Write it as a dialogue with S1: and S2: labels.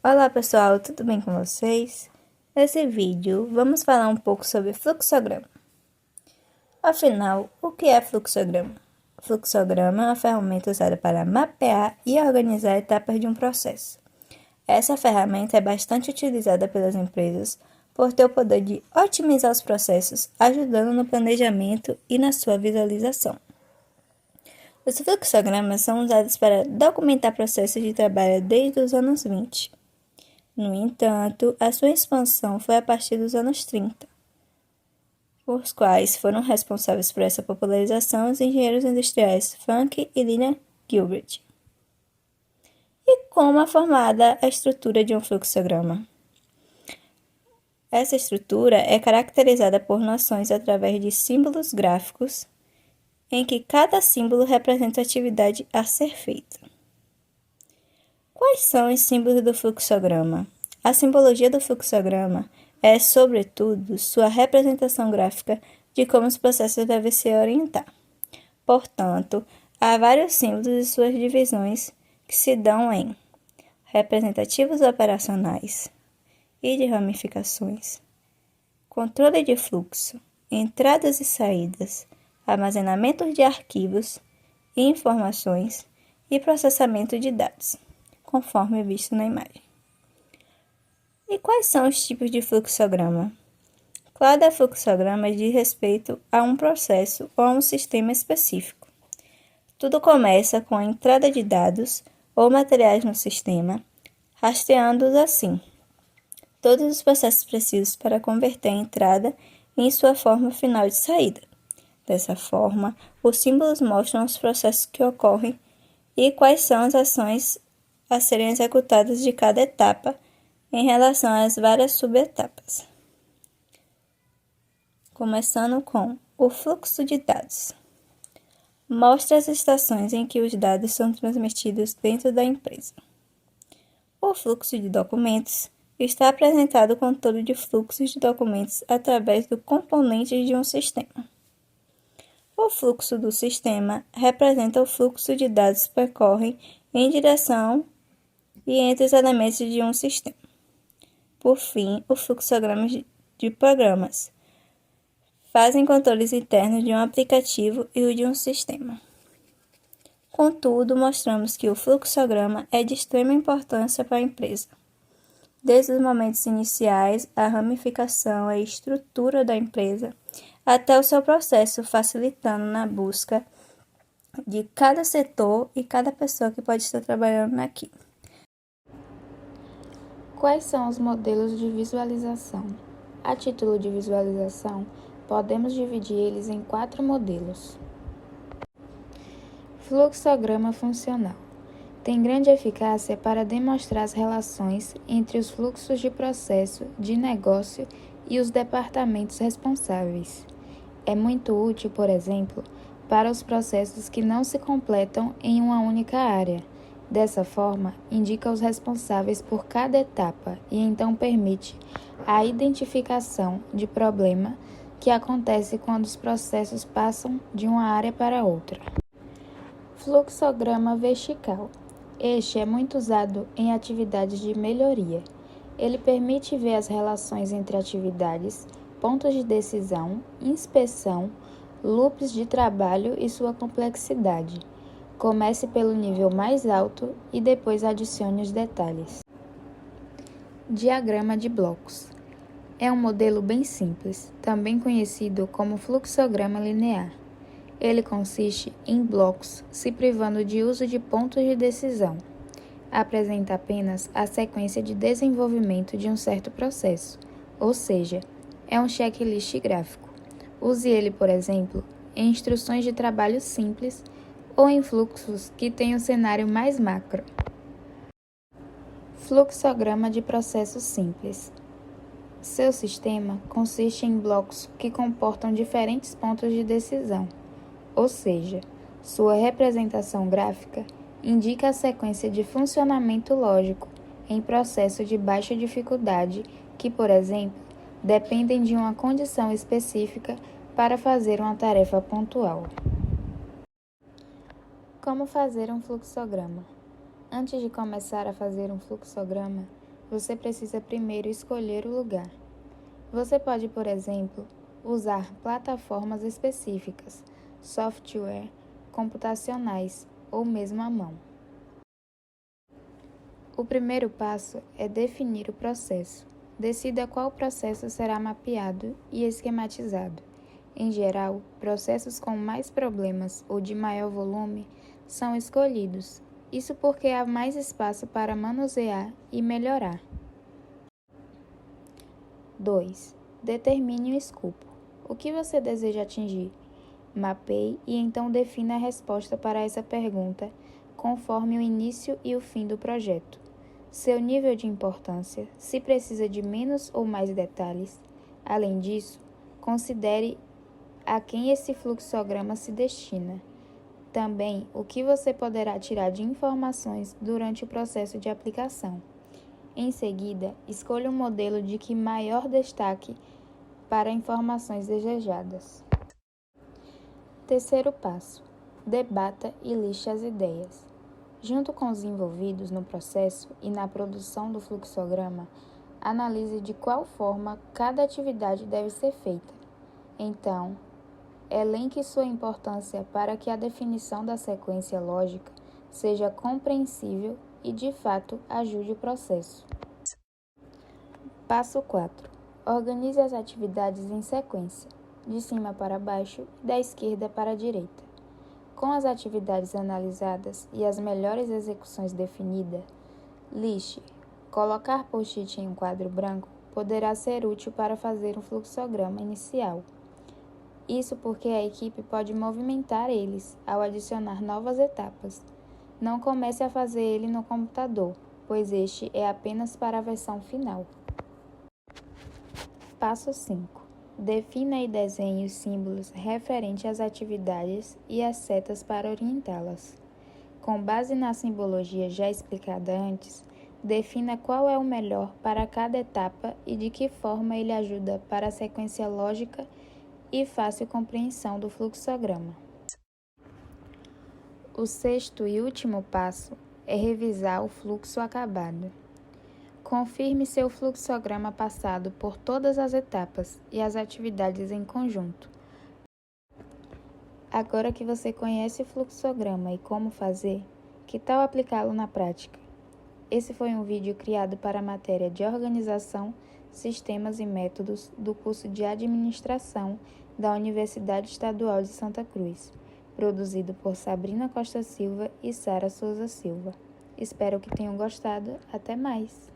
S1: Olá pessoal, tudo bem com vocês? Nesse vídeo vamos falar um pouco sobre fluxograma. Afinal, o que é fluxograma? Fluxograma é uma ferramenta usada para mapear e organizar etapas de um processo. Essa ferramenta é bastante utilizada pelas empresas por ter o poder de otimizar os processos, ajudando no planejamento e na sua visualização. Os fluxogramas são usados para documentar processos de trabalho desde os anos 20. No entanto, a sua expansão foi a partir dos anos 30, os quais foram responsáveis por essa popularização os engenheiros industriais Frank e Lina Gilbert. E como é formada a estrutura de um fluxograma? Essa estrutura é caracterizada por noções através de símbolos gráficos, em que cada símbolo representa a atividade a ser feita. Quais são os símbolos do fluxograma? A simbologia do fluxograma é, sobretudo, sua representação gráfica de como os processos devem se orientar. Portanto, há vários símbolos e suas divisões que se dão em representativos operacionais e de ramificações, controle de fluxo, entradas e saídas, armazenamento de arquivos e informações e processamento de dados, conforme visto na imagem. E quais são os tipos de fluxograma? Cada fluxograma diz respeito a um processo ou a um sistema específico. Tudo começa com a entrada de dados ou materiais no sistema, rastreando-os assim. Todos os processos precisos para converter a entrada em sua forma final de saída. Dessa forma, os símbolos mostram os processos que ocorrem e quais são as ações a serem executadas de cada etapa em relação às várias subetapas. Começando com o fluxo de dados. Mostra as estações em que os dados são transmitidos dentro da empresa. O fluxo de documentos está apresentado o controle de fluxos de documentos através do componente de um sistema. O fluxo do sistema representa o fluxo de dados que percorrem em direção e entre os elementos de um sistema. Por fim, o fluxograma de programas fazem controles internos de um aplicativo e o de um sistema. Contudo, mostramos que o fluxograma é de extrema importância para a empresa. Desde os momentos iniciais, a ramificação e a estrutura da empresa, até o seu processo, facilitando na busca de cada setor e cada pessoa que pode estar trabalhando naquilo.
S2: Quais são os modelos de visualização? A título de visualização, podemos dividir eles em 4 modelos. Fluxograma funcional. Tem grande eficácia para demonstrar as relações entre os fluxos de processo, de negócio e os departamentos responsáveis. É muito útil, por exemplo, para os processos que não se completam em uma única área. Dessa forma, indica os responsáveis por cada etapa e então permite a identificação de problema que acontece quando os processos passam de uma área para outra. Fluxograma vertical. Este é muito usado em atividades de melhoria. Ele permite ver as relações entre atividades, pontos de decisão, inspeção, loops de trabalho e sua complexidade. Comece pelo nível mais alto e depois adicione os detalhes. Diagrama de blocos. É um modelo bem simples, também conhecido como fluxograma linear. Ele consiste em blocos, se privando de uso de pontos de decisão. Apresenta apenas a sequência de desenvolvimento de um certo processo, ou seja, é um checklist gráfico. Use ele, por exemplo, em instruções de trabalho simples ou em fluxos que têm um cenário mais macro. Fluxograma de processo simples. Seu sistema consiste em blocos que comportam diferentes pontos de decisão, ou seja, sua representação gráfica indica a sequência de funcionamento lógico em processo de baixa dificuldade que, por exemplo, dependem de uma condição específica para fazer uma tarefa pontual. Como fazer um fluxograma? Antes de começar a fazer um fluxograma, você precisa primeiro escolher o lugar. Você pode, por exemplo, usar plataformas específicas, software, computacionais ou mesmo à mão. O primeiro passo é definir o processo. Decida qual processo será mapeado e esquematizado. Em geral, processos com mais problemas ou de maior volume são escolhidos. Isso porque há mais espaço para manusear e melhorar. 2. Determine o escopo. O que você deseja atingir? Mapeie e então defina a resposta para essa pergunta conforme o início e o fim do projeto. Seu nível de importância, se precisa de menos ou mais detalhes. Além disso, considere a quem esse fluxograma se destina. Também o que você poderá tirar de informações durante o processo de aplicação. Em seguida, escolha um modelo de que maior destaque para informações desejadas. Terceiro passo: debata e liste as ideias. Junto com os envolvidos no processo e na produção do fluxograma, analise de qual forma cada atividade deve ser feita. Então, elenque sua importância para que a definição da sequência lógica seja compreensível e, de fato, ajude o processo. Passo 4. Organize as atividades em sequência, de cima para baixo e da esquerda para a direita. Com as atividades analisadas e as melhores execuções definidas, liste. Colocar post-it em um quadro branco poderá ser útil para fazer um fluxograma inicial. Isso porque a equipe pode movimentar eles ao adicionar novas etapas. Não comece a fazer ele no computador, pois este é apenas para a versão final. Passo 5. Defina e desenhe os símbolos referentes às atividades e as setas para orientá-las. Com base na simbologia já explicada antes, defina qual é o melhor para cada etapa e de que forma ele ajuda para a sequência lógica e fácil compreensão do fluxograma. O sexto e último passo é revisar o fluxo acabado. Confirme seu fluxograma passado por todas as etapas e as atividades em conjunto. Agora que você conhece o fluxograma e como fazer, que tal aplicá-lo na prática? Esse foi um vídeo criado para a matéria de Organização, Sistemas e Métodos do curso de Administração da Universidade Estadual de Santa Cruz, produzido por Sabrina Costa Silva e Sara Souza Silva. Espero que tenham gostado. Até mais!